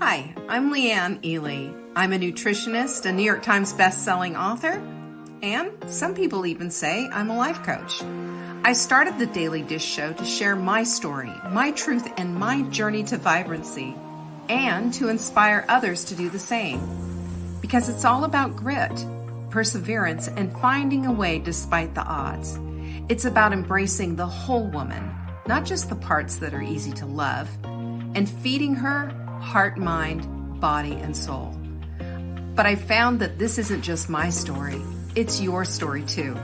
Hi, I'm Leanne Ely. I'm a nutritionist, a New York Times best-selling author, and some people even say I'm a life coach. I started the Daily Dish Show to share my story, my truth, and my journey to vibrancy, and to inspire others to do the same. Because it's all about grit, perseverance, and finding a way despite the odds. It's about embracing the whole woman, not just the parts that are easy to love, and feeding her heart, mind, body, and soul. But I found that this isn't just my story, it's your story too.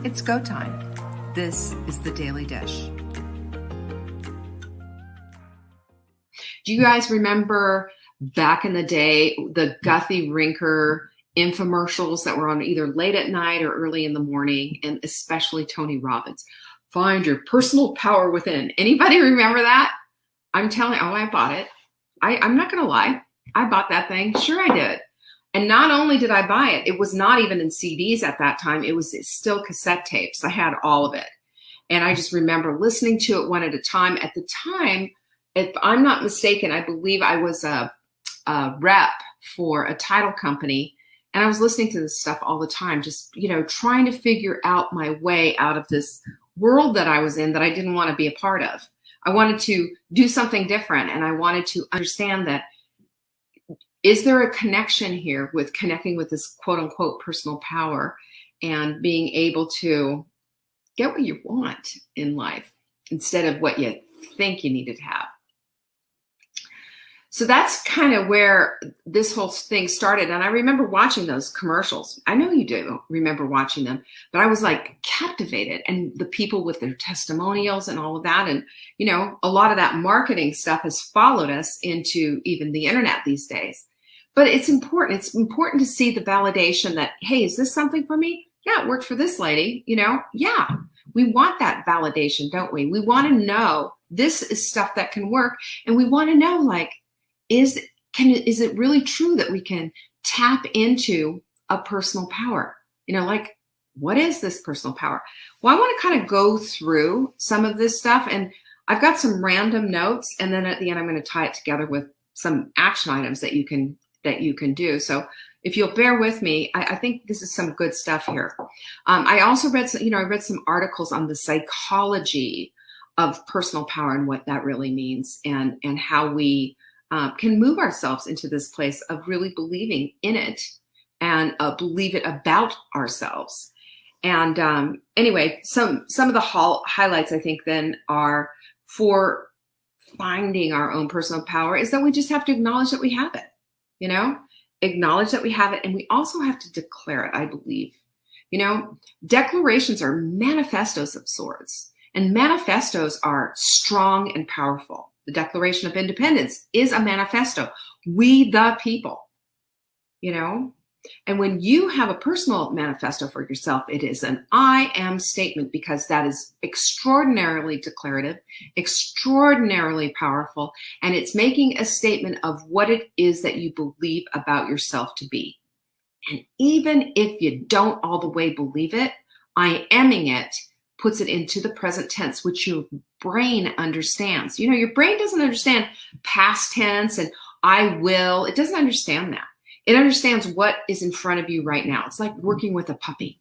It's go time. This is the Daily Dish. Do you guys remember back in the day, the Guthy-Rinker infomercials that were on either late at night or early in the morning, and especially Tony Robbins? Find your personal power within. Anybody remember that? I'm telling you, I bought it. I'm not going to lie. I bought that thing. Sure, I did. And not only did I buy it, it was not even in CDs at that time. It was still cassette tapes. I had all of it. And I just remember listening to it one at a time. At the time, if I'm not mistaken, I believe I was a rep for a title company. And I was listening to this stuff all the time, just, trying to figure out my way out of this world that I was in that I didn't want to be a part of. I wanted to do something different, and I wanted to understand that, is there a connection here with connecting with this quote unquote personal power and being able to get what you want in life instead of what you think you needed to have? So that's kind of where this whole thing started. And I remember watching those commercials. I know you do remember watching them, but I was like captivated, and the people with their testimonials and all of that. And, a lot of that marketing stuff has followed us into even the internet these days. But it's important. It's important to see the validation that, hey, is this something for me? Yeah, it worked for this lady, Yeah, we want that validation, don't we? We want to know this is stuff that can work. And we want to know, is it really true that we can tap into a personal power? What is this personal power? Well, I want to kind of go through some of this stuff, and I've got some random notes, and then at the end, I'm going to tie it together with some action items that you can do. So if you'll bear with me, I think this is some good stuff here. I also read some articles on the psychology of personal power and what that really means, and how we can move ourselves into this place of really believing in it and believe it about ourselves. And anyway, some of the highlights, I think, then are for finding our own personal power is that we just have to acknowledge that we have it, acknowledge that we have it. And we also have to declare it, I believe. Declarations are manifestos of sorts, and manifestos are strong and powerful. The Declaration of Independence is a manifesto. We the people, And when you have a personal manifesto for yourself, it is an I am statement, because that is extraordinarily declarative, extraordinarily powerful, and it's making a statement of what it is that you believe about yourself to be. And even if you don't all the way believe it, I aming it puts it into the present tense, which your brain understands. Your brain doesn't understand past tense and I will. It doesn't understand that. It understands what is in front of you right now. It's like working with a puppy.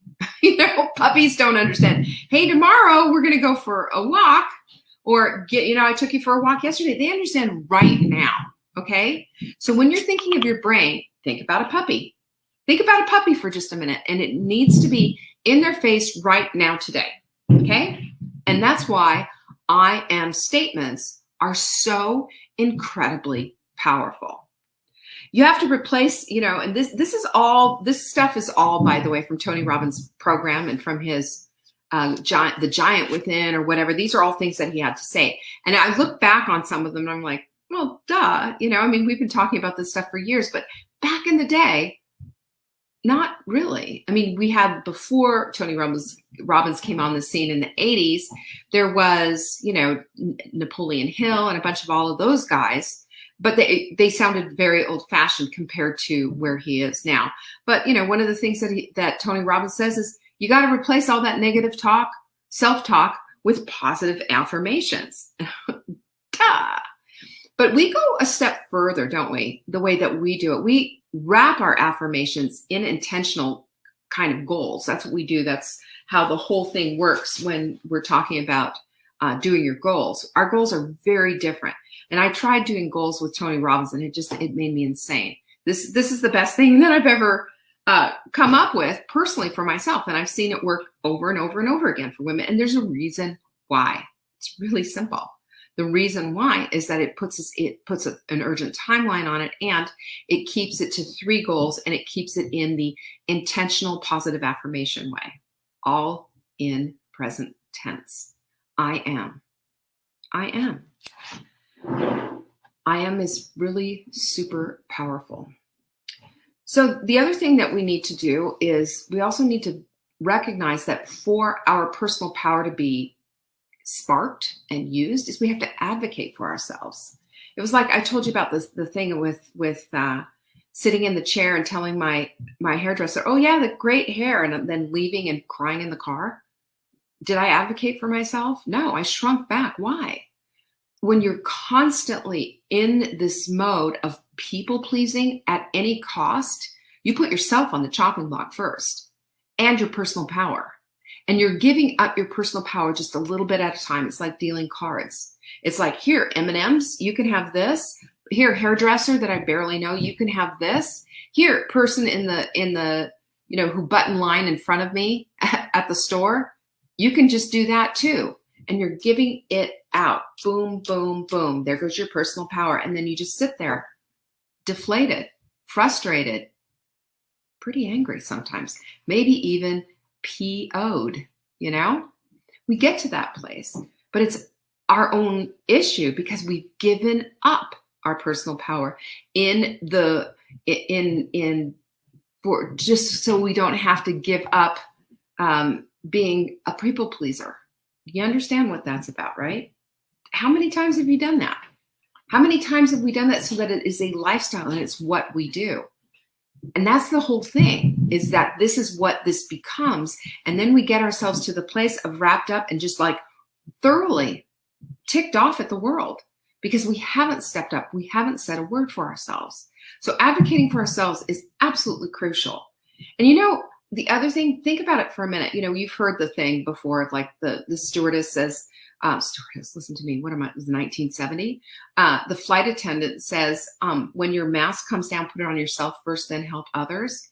Puppies don't understand. Hey, tomorrow we're going to go for a walk, or I took you for a walk yesterday. They understand right now. Okay. So when you're thinking of your brain, think about a puppy. Think about a puppy for just a minute, and it needs to be in their face right now today. Okay. And that's why I am statements are so incredibly powerful. You have to replace, and this stuff is all, by the way, from Tony Robbins' program and from his The Giant Within or whatever. These are all things that he had to say. And I look back on some of them and I'm like, well, duh. We've been talking about this stuff for years, but back in the day, not really. We had, before Tony Robbins came on the scene in the 80s, there was, Napoleon Hill and a bunch of all of those guys. But they sounded very old-fashioned compared to where he is now. But, one of the things that Tony Robbins says is you got to replace all that negative talk, self-talk, with positive affirmations. Duh. But we go a step further, don't we? The way that we do it, we wrap our affirmations in intentional kind of goals. That's what we do. That's how the whole thing works when we're talking about doing your goals. Our goals are very different. And I tried doing goals with Tony Robbins, and it made me insane. This is the best thing that I've ever come up with personally for myself. And I've seen it work over and over and over again for women. And there's a reason why. It's really simple. The reason why is that it puts an urgent timeline on it, and it keeps it to 3 goals, and it keeps it in the intentional positive affirmation way, all in present tense. I am. I am. I am is really super powerful. So the other thing that we need to do is we also need to recognize that for our personal power to be sparked and used is we have to advocate for ourselves. It was like I told you about the thing with sitting in the chair and telling my hairdresser, oh yeah, the great hair, and then leaving and crying in the car. Did I advocate for myself? No, I shrunk back. Why? When you're constantly in this mode of people pleasing at any cost, you put yourself on the chopping block first and your personal power. And you're giving up your personal power just a little bit at a time. It's like dealing cards. It's like, here, M&Ms, you can have this. Here, hairdresser that I barely know, you can have this. Here, person in the who button line in front of me at the store, you can just do that too. And you're giving it out. Boom, boom, boom. There goes your personal power. And then you just sit there deflated, frustrated, pretty angry sometimes, maybe even PO'd, We get to that place, but it's our own issue because we've given up our personal power for just so we don't have to give up being a people pleaser. You understand what that's about, right? How many times have you done that? How many times have we done that so that it is a lifestyle and it's what we do? And that's the whole thing, is that this is what this becomes. And then we get ourselves to the place of wrapped up and just like thoroughly ticked off at the world because we haven't stepped up. We haven't said a word for ourselves. So advocating for ourselves is absolutely crucial. And the other thing, think about it for a minute. You've heard the thing before of like the stewardess says, stewardess, listen to me. What am I? It was 1970. The flight attendant says, when your mask comes down, put it on yourself first, then help others.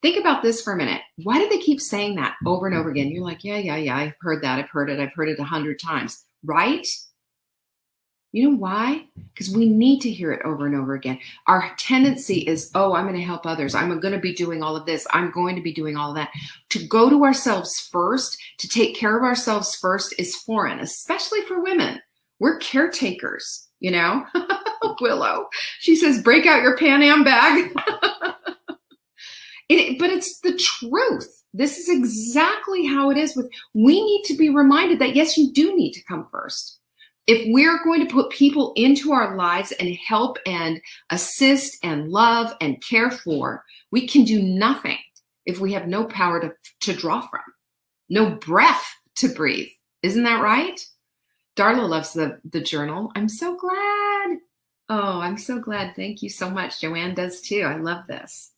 Think about this for a minute. Why do they keep saying that over and over again? You're like, yeah. I've heard that. I've heard it 100 times, right? You know why? Because we need to hear it over and over again. Our tendency is, oh, I'm going to help others. I'm going to be doing all of this. I'm going to be doing all of that. To go to ourselves first, to take care of ourselves first is foreign, especially for women. We're caretakers, Willow. She says, break out your Pan Am bag. But it's the truth. This is exactly how it is. We need to be reminded that, yes, you do need to come first. If we're going to put people into our lives and help and assist and love and care for, we can do nothing if we have no power to draw from, no breath to breathe. Isn't that right? Darla loves the journal. I'm so glad. Oh, I'm so glad. Thank you so much. Joanne does too. I love this.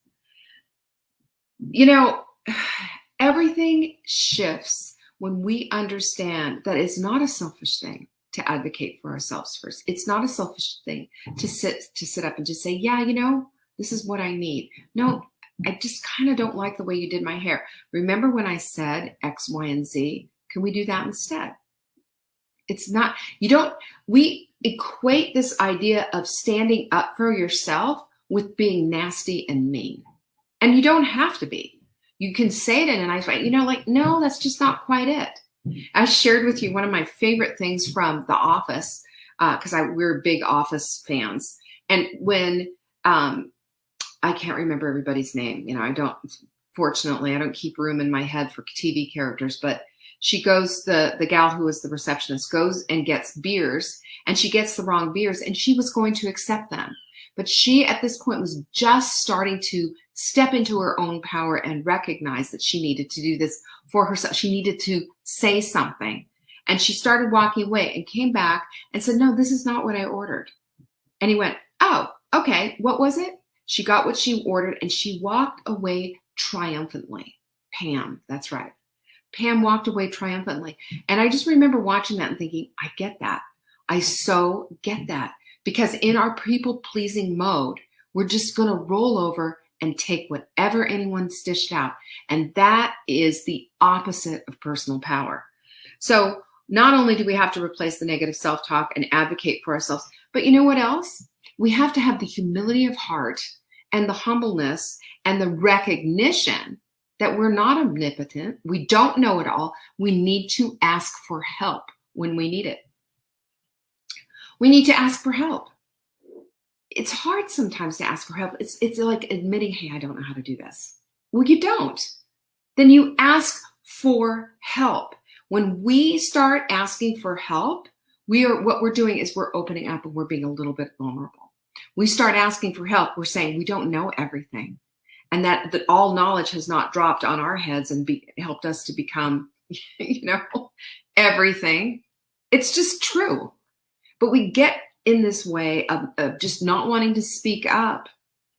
Everything shifts when we understand that it's not a selfish thing to advocate for ourselves first. It's not a selfish thing to sit up and just say, yeah, this is what I need. No, I just kind of don't like the way you did my hair. Remember when I said X, Y, and Z? Can we do that instead? It's not, we equate this idea of standing up for yourself with being nasty and mean. And you don't have to be. You can say it in a nice way. No, that's just not quite it. I shared with you one of my favorite things from The Office, because we're big Office fans. And when I can't remember everybody's name, fortunately, I don't keep room in my head for TV characters, but she goes, the gal who was the receptionist goes and gets beers, and she gets the wrong beers, and she was going to accept them. But she, at this point, was just starting to step into her own power and recognize that she needed to do this for herself. She needed to say something. And she started walking away and came back and said, no, this is not what I ordered. And he went, oh, okay, what was it? She got what she ordered and she walked away triumphantly. Pam, that's right. Pam walked away triumphantly. And I just remember watching that and thinking, I get that. I so get that. Because in our people-pleasing mode, we're just going to roll over and take whatever anyone's dished out. And that is the opposite of personal power. So not only do we have to replace the negative self-talk and advocate for ourselves, but you know what else? We have to have the humility of heart and the humbleness and the recognition that we're not omnipotent. We don't know it all. We need to ask for help when we need it. We need to ask for help. It's hard sometimes to ask for help. It's like admitting, hey, I don't know how to do this. Well, you don't. Then you ask for help. When we start asking for help, what we're doing is we're opening up and we're being a little bit vulnerable. We start asking for help. We're saying we don't know everything, and that all knowledge has not dropped on our heads and helped us to become, everything. It's just true. But we get in this way of just not wanting to speak up,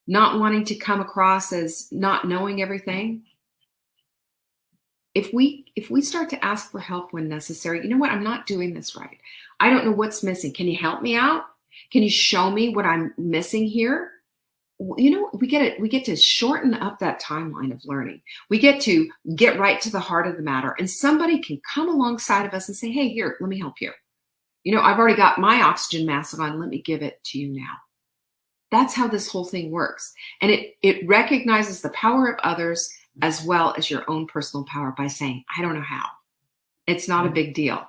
not wanting to come across as not knowing everything. If we start to ask for help when necessary, you know what? I'm not doing this right. I don't know what's missing. Can you help me out? Can you show me what I'm missing here? We get to shorten up that timeline of learning. We get to get right to the heart of the matter, and somebody can come alongside of us and say, hey, here, let me help you. I've already got my oxygen mask on. Let me give it to you now. That's how this whole thing works. And it recognizes the power of others as well as your own personal power by saying, I don't know how. It's not a big deal.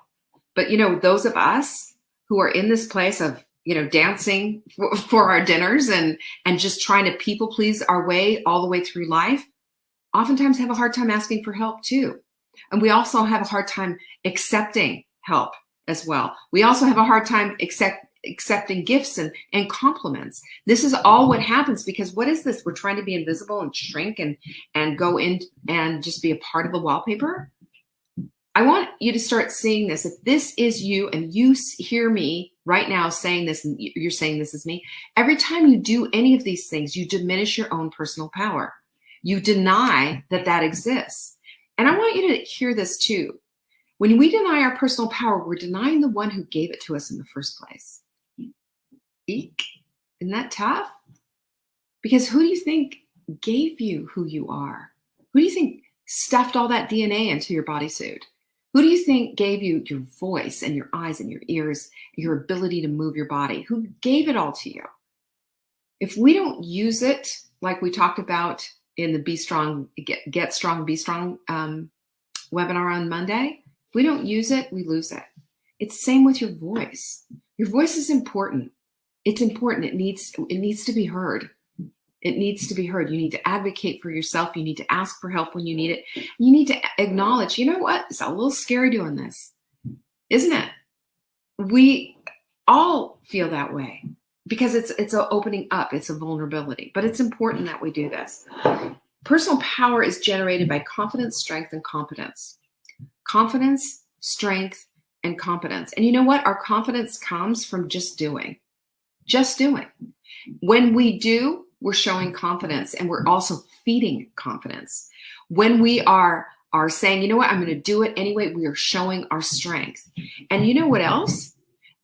But, those of us who are in this place of, dancing for our dinners and just trying to people please our way all the way through life, oftentimes have a hard time asking for help too. And we also have a hard time accepting help as well. We also have a hard time accepting gifts and compliments. This is all what happens because what is this? We're trying to be invisible and shrink and go in and just be a part of the wallpaper. I want you to start seeing this. If this is you and you hear me right now saying this, and you're saying this is me, every time you do any of these things, you diminish your own personal power. You deny that exists. And I want you to hear this too. When we deny our personal power, we're denying the one who gave it to us in the first place. Eek. Isn't that tough? Because who do you think gave you who you are? Who do you think stuffed all that DNA into your bodysuit? Who do you think gave you your voice and your eyes and your ears, your ability to move your body? Who gave it all to you? If we don't use it, like we talked about in the Be Strong, Get Strong, Be Strong webinar on Monday, if we don't use it, we lose it. It's the same with your voice. Your voice is important. It's important. It needs to be heard. It needs to be heard. You need to advocate for yourself. You need to ask for help when you need it. You need to acknowledge, you know what? It's a little scary doing this, isn't it? We all feel that way because it's an opening up. It's a vulnerability, but it's important that we do this. Personal power is generated by confidence, strength, and competence. Confidence, strength, and competence. And you know what? Our confidence comes from just doing. Just doing. When we do, we're showing confidence and we're also feeding confidence. When we are saying, you know what, I'm going to do it anyway, we are showing our strength. And you know what else?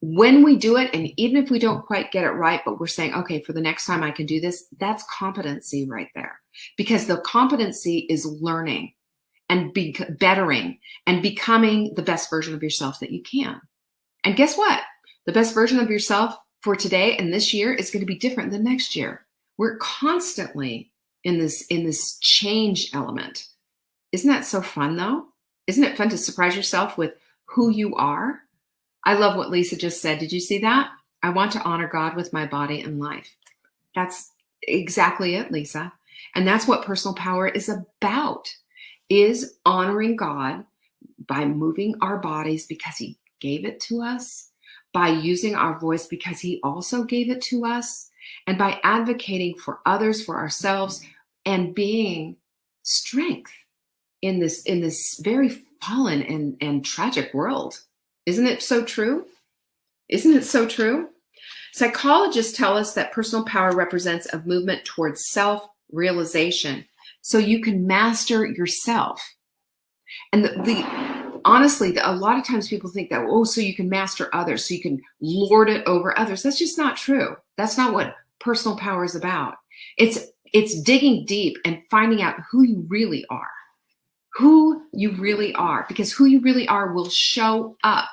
When we do it, and even if we don't quite get it right, but we're saying, okay, for the next time I can do this, that's competency right there. Because the competency is learning and bettering and becoming the best version of yourself that you can. And guess what? The best version of yourself for today and this year is going to be different than next year. We're constantly in this change element. Isn't that so fun though? Isn't it fun to surprise yourself with who you are? I love what Lisa just said. Did you see that? I want to honor God with my body and life. That's exactly it, Lisa. And that's what personal power is about, is honoring God by moving our bodies because he gave it to us, by using our voice because he also gave it to us, and by advocating for others, for ourselves, and being strength in this very fallen and tragic world. Isn't it so true? Isn't it so true? Psychologists tell us that personal power represents a movement towards self-realization, so you can master yourself. And honestly, a lot of times people think that, oh, so you can master others, so you can lord it over others. That's just not true. That's not what personal power is about. It's digging deep and finding out who you really are. Who you really are, because who you really are will show up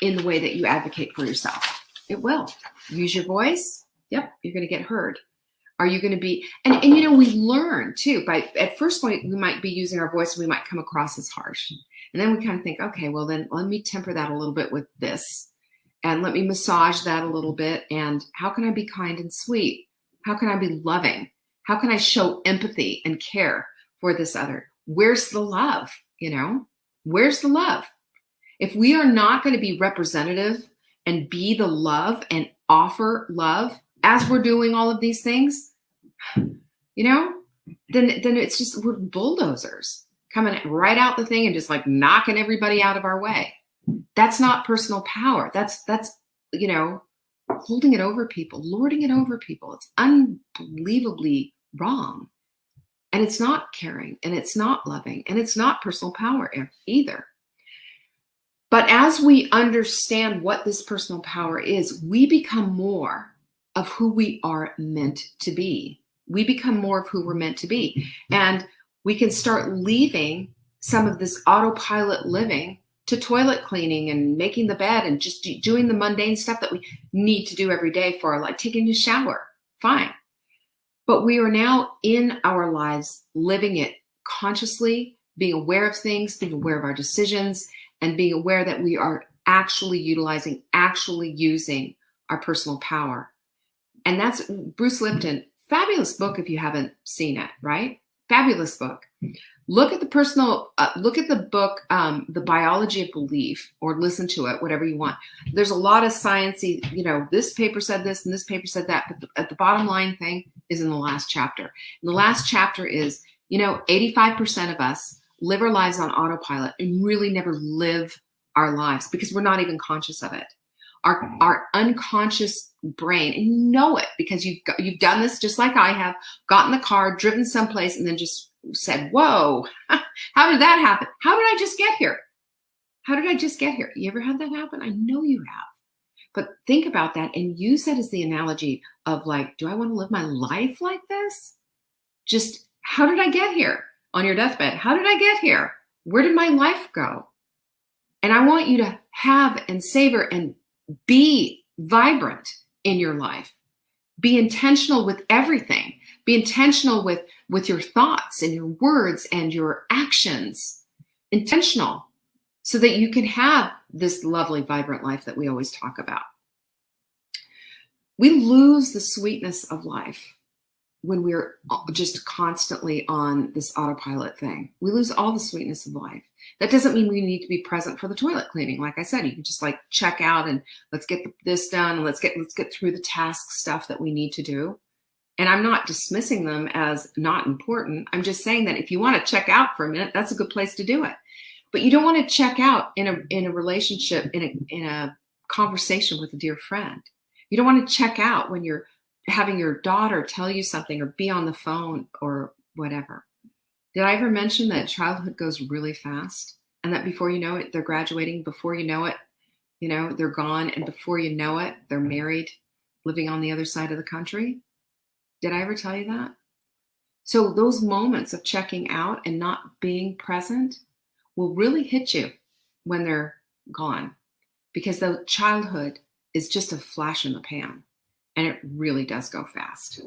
in the way that you advocate for yourself. It will. Use your voice. Yep, you're going to get heard. Are you going to be, and you know, we learn too, at first point, we might be using our voice and we might come across as harsh. And then we kind of think, okay, well then let me temper that a little bit with this, and let me massage that a little bit. And how can I be kind and sweet? How can I be loving? How can I show empathy and care for this other? Where's the love? You know, where's the love? If we are not going to be representative and be the love and offer love as we're doing all of these things, you know, then it's just, we're bulldozers coming right out the thing and just like knocking everybody out of our way. That's not personal power. That's, you know, holding it over people, lording it over people. It's unbelievably wrong. And it's not caring, and it's not loving, and it's not personal power either. But as we understand what this personal power is, we become more of who we are meant to be. We become more of who we're meant to be. And we can start leaving some of this autopilot living to toilet cleaning and making the bed and just doing the mundane stuff that we need to do every day for our life, taking a shower. Fine. But we are now in our lives living it consciously, being aware of things, being aware of our decisions, and being aware that we are actually utilizing, actually using our personal power. And that's Bruce Lipton. Fabulous book if you haven't seen it, right? Fabulous book. Look at the book, The Biology of Belief, or listen to it, whatever you want. There's a lot of sciencey, you know, this paper said this and this paper said that, but at the bottom line thing is in the last chapter. And the last chapter is, you know, 85% of us live our lives on autopilot and really never live our lives because we're not even conscious of it. Our unconscious brain, and you know it because you've done this just like I have, got in the car, driven someplace, and then just said, whoa, how did that happen? How did I just get here? How did I just get here? You ever had that happen? I know you have. But think about that and use that as the analogy of like, do I want to live my life like this? Just how did I get here? On your deathbed, how did I get here? Where did my life go? And I want you to have and savor and be vibrant in your life. Be intentional with everything. Be intentional with your thoughts and your words and your actions. Intentional so that you can have this lovely, vibrant life that we always talk about. We lose the sweetness of life when we're just constantly on this autopilot thing. We lose all the sweetness of life. That doesn't mean we need to be present for the toilet cleaning. Like I said, you can just like check out and let's get this done and let's get through the task stuff that we need to do. And I'm not dismissing them as not important. I'm just saying that if you want to check out for a minute, that's a good place to do it. But you don't want to check out in a relationship, in a conversation with a dear friend. You don't want to check out when you're having your daughter tell you something or be on the phone or whatever. Did I ever mention that childhood goes really fast and that before you know it, they're graduating, before you know it, you know, they're gone, and before you know it, they're married, living on the other side of the country? Did I ever tell you that? So those moments of checking out and not being present will really hit you when they're gone, because the childhood is just a flash in the pan. And it really does go fast.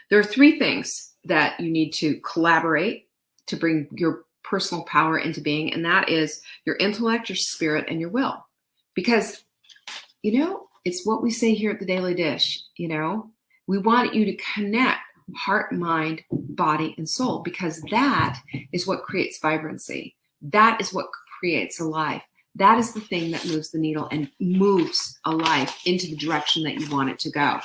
There are three things that you need to collaborate to bring your personal power into being. And that is your intellect, your spirit, and your will. Because, you know, it's what we say here at the Daily Dish, you know, we want you to connect heart, mind, body, and soul, because that is what creates vibrancy. That is what creates a life. That is the thing that moves the needle and moves a life into the direction that you want it to go.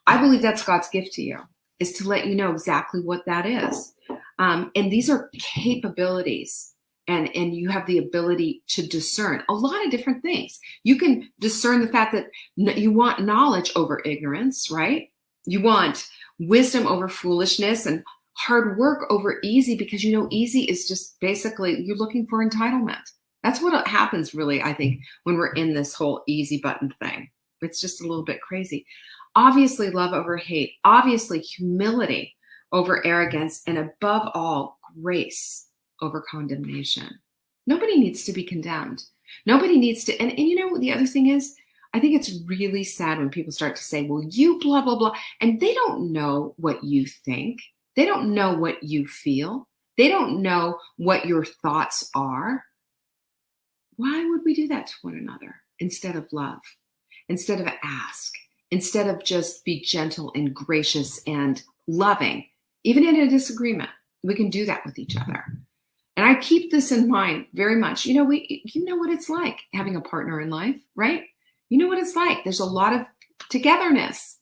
I believe that's God's gift to you, is to let you know exactly what that is. And these are capabilities and you have the ability to discern a lot of different things. You can discern the fact that you want knowledge over ignorance, right? You want wisdom over foolishness and hard work over easy, because easy is just basically you're looking for entitlement. That's what happens really, I think, when we're in this whole easy button thing. It's just a little bit crazy. Obviously, love over hate. Obviously, humility over arrogance. And above all, grace over condemnation. Nobody needs to be condemned. Nobody needs to. And the other thing is, I think it's really sad when people start to say, well, you blah, blah, blah. And they don't know what you think. They don't know what you feel. They don't know what your thoughts are. Why would we do that to one another instead of love, instead of ask, instead of just be gentle and gracious and loving? Even in a disagreement, we can do that with each other. And I keep this in mind very much. You know what it's like having a partner in life, right? You know what it's like. There's a lot of togetherness,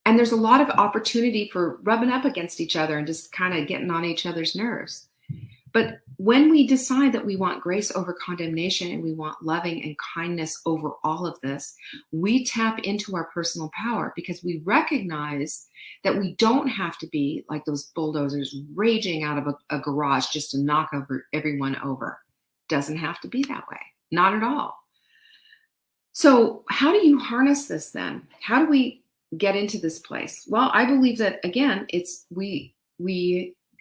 and there's a lot of opportunity for rubbing up against each other and just kind of getting on each other's nerves. But when we decide that we want grace over condemnation and we want loving and kindness over all of this, we tap into our personal power, because we recognize that we don't have to be like those bulldozers raging out of a garage just to knock everyone over. Doesn't have to be that way. Not at all. So how do you harness this then? How do we get into this place? Well, I believe that, again, we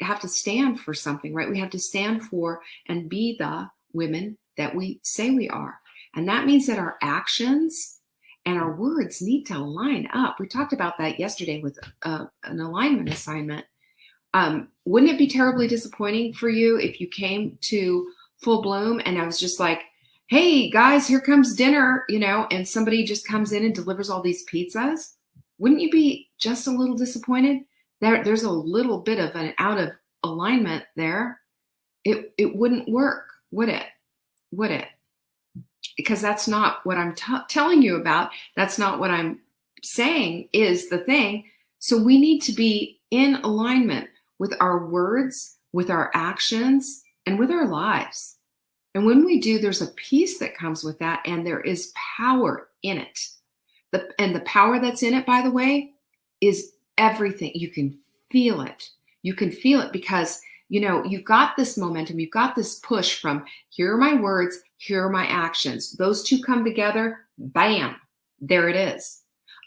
have to stand for something, right? We have to stand for and be the women that we say we are. And that means that our actions and our words need to line up. We talked about that yesterday with an alignment assignment. Wouldn't it be terribly disappointing for you if you came to Full Bloom and I was just like, hey guys, here comes dinner, and somebody just comes in and delivers all these pizzas? Wouldn't you be just a little disappointed? There's a little bit of an out of alignment there. It wouldn't work, would it? Would it? Because that's not what I'm telling you about. That's not what I'm saying is the thing. So we need to be in alignment with our words, with our actions, and with our lives. And when we do, there's a peace that comes with that, and there is power in it. And the power that's in it, by the way, is everything. You can feel it. You can feel it because, you've got this momentum. You've got this push from here are my words, here are my actions. Those two come together, bam, there it is.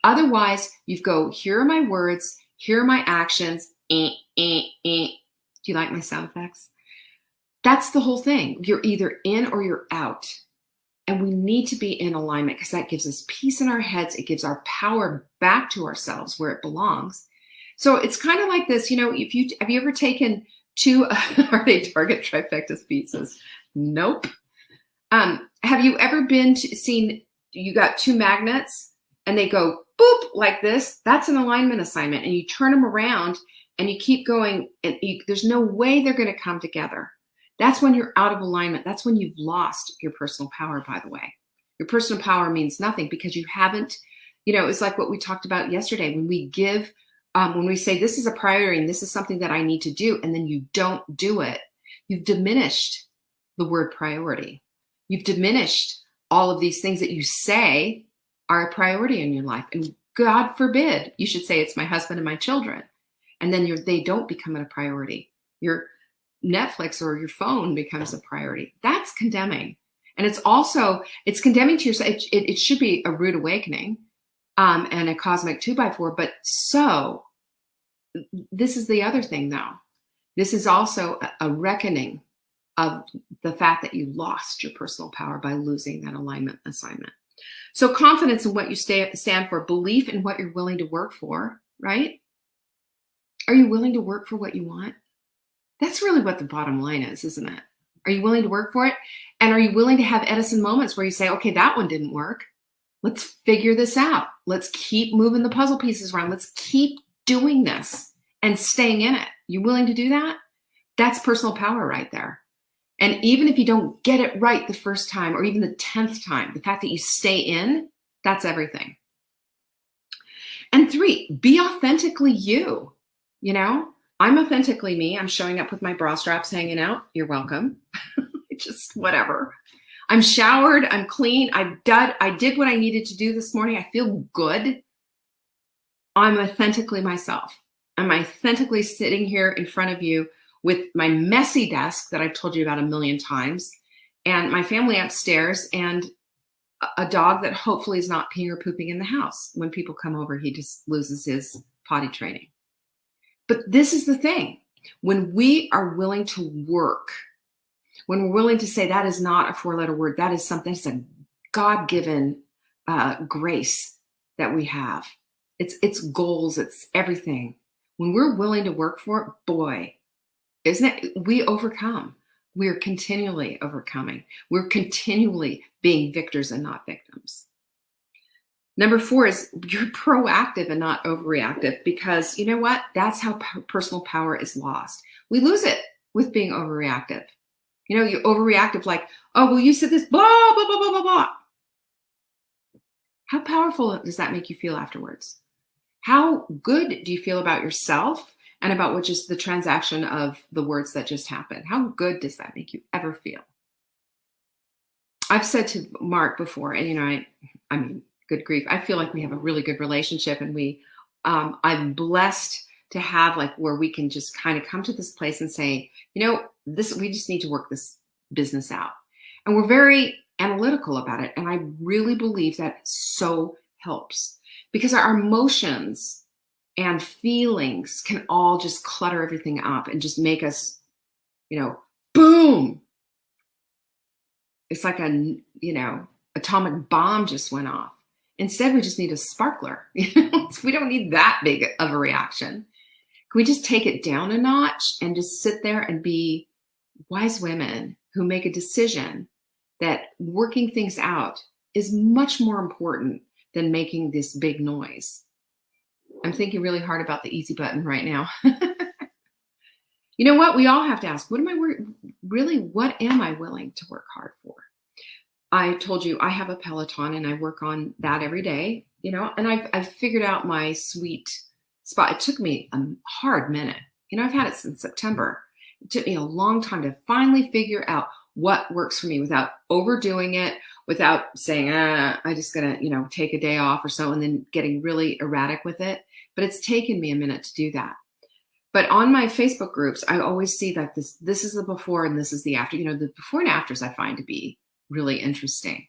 Otherwise, you go, here are my words, here are my actions. Do you like my sound effects? That's the whole thing. You're either in or you're out. And we need to be in alignment because that gives us peace in our heads. It gives our power back to ourselves where it belongs. So it's kind of like this, have you ever taken two, are they Target Trifecta pizzas? Nope. Have you ever seen, you got two magnets and they go boop like this? That's an alignment assignment. And you turn them around and you keep going and there's no way they're going to come together. That's when you're out of alignment. That's when you've lost your personal power, by the way. Your personal power means nothing because you haven't, it's like what we talked about yesterday. When we give, when we say this is a priority and this is something that I need to do, and then you don't do it, you've diminished the word priority. You've diminished all of these things that you say are a priority in your life. And God forbid, you should say it's my husband and my children. And then they don't become a priority. Your Netflix or your phone becomes a priority. That's condemning. And it's condemning to yourself. It should be a rude awakening and a cosmic 2x4. But so this is the other thing though. This is also a reckoning of the fact that you lost your personal power by losing that alignment assignment. So confidence in what you stand for, belief in what you're willing to work for, right? Are you willing to work for what you want? That's really what the bottom line is, isn't it? Are you willing to work for it? And are you willing to have Edison moments where you say, okay, that one didn't work. Let's figure this out. Let's keep moving the puzzle pieces around. Let's keep doing this and staying in it. You willing to do that? That's personal power right there. And even if you don't get it right the first time or even the 10th time, the fact that you stay in, that's everything. And 3, be authentically you. I'm authentically me. I'm showing up with my bra straps hanging out. You're welcome. I just whatever. I'm showered, I'm clean, I did what I needed to do this morning. I feel good. I'm authentically myself. I'm authentically sitting here in front of you with my messy desk that I've told you about a million times, and my family upstairs, and a dog that hopefully is not peeing or pooping in the house. When people come over, he just loses his potty training. But this is the thing. When we are willing to work, when we're willing to say that is not a 4-letter word, that is something, it's a God-given grace that we have. It's goals, it's everything. When we're willing to work for it, boy, isn't it? We overcome. We're continually overcoming. We're continually being victors and not victims. Number 4 is you're proactive and not overreactive, because you know what? That's how personal power is lost. We lose it with being overreactive. You know, you're overreactive like, oh, well, you said this, blah, blah, blah, blah, blah, blah. How powerful does that make you feel afterwards? How good do you feel about yourself and about what just the transaction of the words that just happened? How good does that make you ever feel? I've said to Mark before, and you know, I mean, good grief, I feel like we have a really good relationship, and I'm blessed to have like where we can just kind of come to this place and say, you know, we just need to work this business out. And we're very analytical about it. And I really believe that so helps, because our emotions and feelings can all just clutter everything up and just make us, you know, boom. It's like a, you know, atomic bomb just went off. Instead, we just need a sparkler. We don't need that big of a reaction. Can we just take it down a notch and just sit there and be wise women who make a decision that working things out is much more important than making this big noise? I'm thinking really hard about the easy button right now. You know what? We all have to ask, what am I willing to work hard for? I told you I have a Peloton and I work on that every day, you know, and I've figured out my sweet spot. It took me a hard minute. You know, I've had it since September. It took me a long time to finally figure out what works for me without overdoing it, without saying, I just gotta, you know, take a day off or so, and then getting really erratic with it. But it's taken me a minute to do that. But on my Facebook groups, I always see that this is the before and this is the after. You know, the before and afters I find to be really interesting.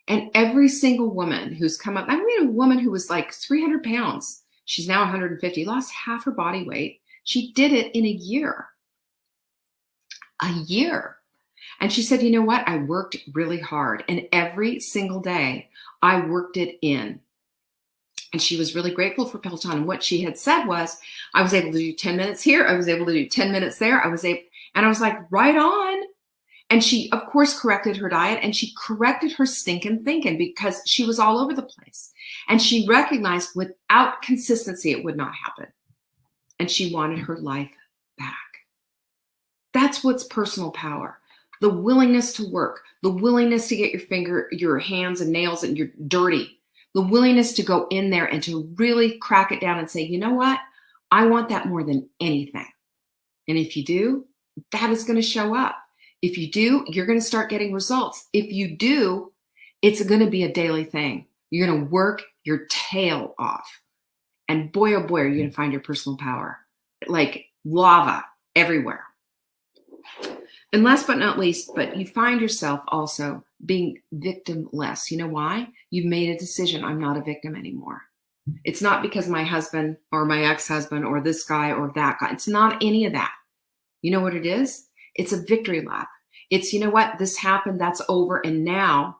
And every single woman who's come up, I mean, a woman who was like 300 pounds, she's now 150, lost half her body weight. She did it in a year. A year. And she said, you know what? I worked really hard. And every single day I worked it in. And she was really grateful for Peloton. And what she had said was, I was able to do 10 minutes here. I was able to do 10 minutes there. And I was like, right on. And she, of course, corrected her diet, and she corrected her stinking thinking, because she was all over the place. And she recognized without consistency, it would not happen. And she wanted her life back. That's what's personal power. The willingness to work, the willingness to get your hands and nails and you're dirty, the willingness to go in there and to really crack it down and say, you know what? I want that more than anything. And if you do, that is going to show up. If you do, you're going to start getting results. If you do, it's going to be a daily thing. You're going to work your tail off. And boy, oh boy, are you going to find your personal power. Like lava everywhere. And last but not least, but you find yourself also being victimless. You know why? You've made a decision. I'm not a victim anymore. It's not because my husband or my ex-husband or this guy or that guy. It's not any of that. You know what it is? It's a victory lap. It's, you know what? This happened. That's over. And now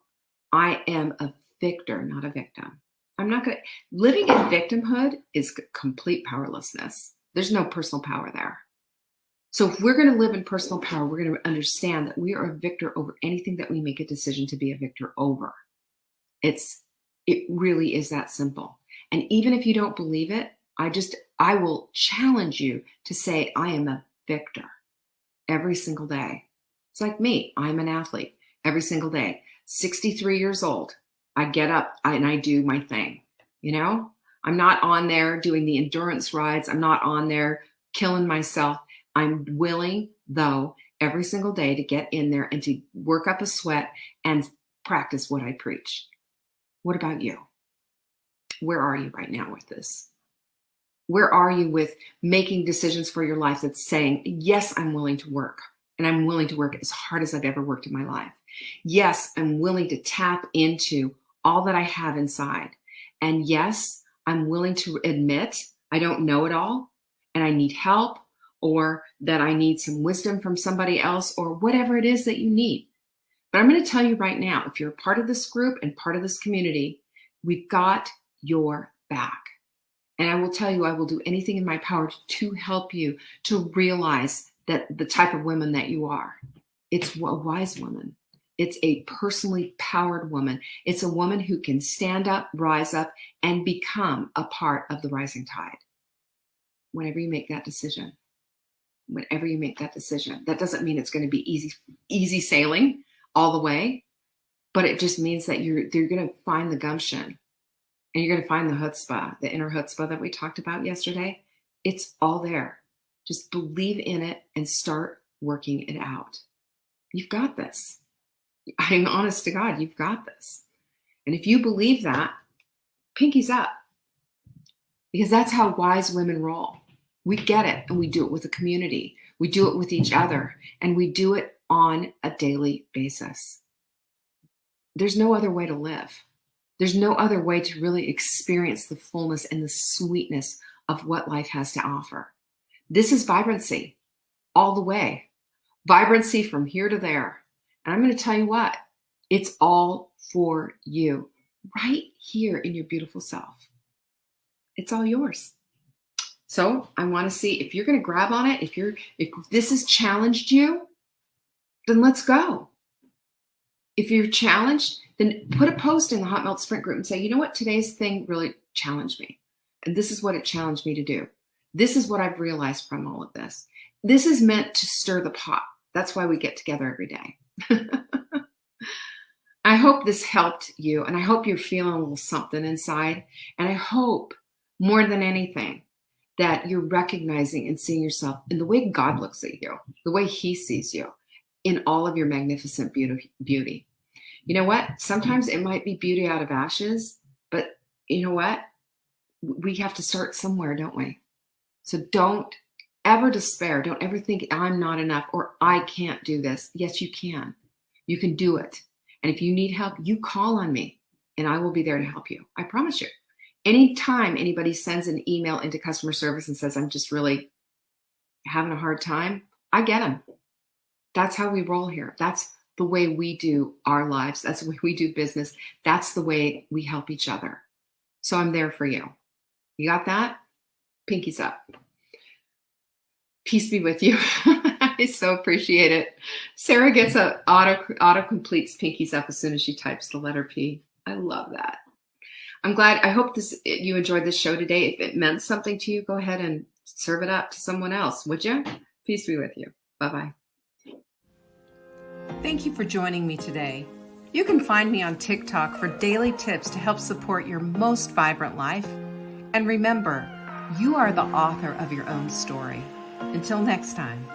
I am a victor, not a victim. I'm not going to. Living in victimhood is complete powerlessness. There's no personal power there. So if we're going to live in personal power, we're going to understand that we are a victor over anything that we make a decision to be a victor over. It really is that simple. And even if you don't believe it, I will challenge you to say, I am a victor every single day. It's like me. I'm an athlete every single day. 63 years old. I get up and I do my thing. You know, I'm not on there doing the endurance rides. I'm not on there killing myself. I'm willing, though, every single day to get in there and to work up a sweat and practice what I preach. What about you? Where are you right now with this? Where are you with making decisions for your life that's saying, yes, I'm willing to work, and I'm willing to work as hard as I've ever worked in my life. Yes, I'm willing to tap into all that I have inside. And yes, I'm willing to admit I don't know it all and I need help, or that I need some wisdom from somebody else, or whatever it is that you need. But I'm going to tell you right now, if you're part of this group and part of this community, we've got your back. And I will tell you, I will do anything in my power to help you to realize that the type of woman that you are. It's a wise woman. It's a personally powered woman. It's a woman who can stand up, rise up, and become a part of the rising tide. Whenever you make that decision, that doesn't mean it's going to be easy sailing all the way, but it just means that you're going to find the gumption, and you're going to find the chutzpah, the inner chutzpah that we talked about yesterday. It's all there. Just believe in it and start working it out. You've got this. I'm honest to God, you've got this. And if you believe that, pinkies up. Because that's how wise women roll. We get it, and we do it with the community. We do it with each other, and we do it on a daily basis. There's no other way to live. There's no other way to really experience the fullness and the sweetness of what life has to offer. This is vibrancy all the way. Vibrancy from here to there. And I'm going to tell you what, it's all for you right here in your beautiful self. It's all yours. So I want to see if you're going to grab on it. If this has challenged you, then let's go. If you're challenged, then put a post in the Hot Melt Sprint group and say, you know what, today's thing really challenged me. And this is what it challenged me to do. This is what I've realized from all of this. This is meant to stir the pot. That's why we get together every day. I hope this helped you, and I hope you're feeling a little something inside. And I hope more than anything that you're recognizing and seeing yourself in the way God looks at you, the way He sees you, in all of your magnificent beauty. You know what? Sometimes it might be beauty out of ashes, but you know what? We have to start somewhere, don't we? So don't ever despair. Don't ever think I'm not enough or I can't do this. Yes, you can. You can do it. And if you need help, you call on me and I will be there to help you. I promise you. Anytime anybody sends an email into customer service and says, I'm just really having a hard time, I get them. That's how we roll here. That's the way we do our lives. That's the way we do business. That's the way we help each other. So I'm there for you. You got that? Pinkies up. Peace be with you. I so appreciate it. Sarah gets a auto completes pinkies up as soon as she types the letter P. I love that. I'm glad. I hope you enjoyed this show today. If it meant something to you, go ahead and serve it up to someone else, would you? Peace be with you. Bye-bye. Thank you for joining me today. You can find me on TikTok for daily tips to help support your most vibrant life. And remember, you are the author of your own story. Until next time.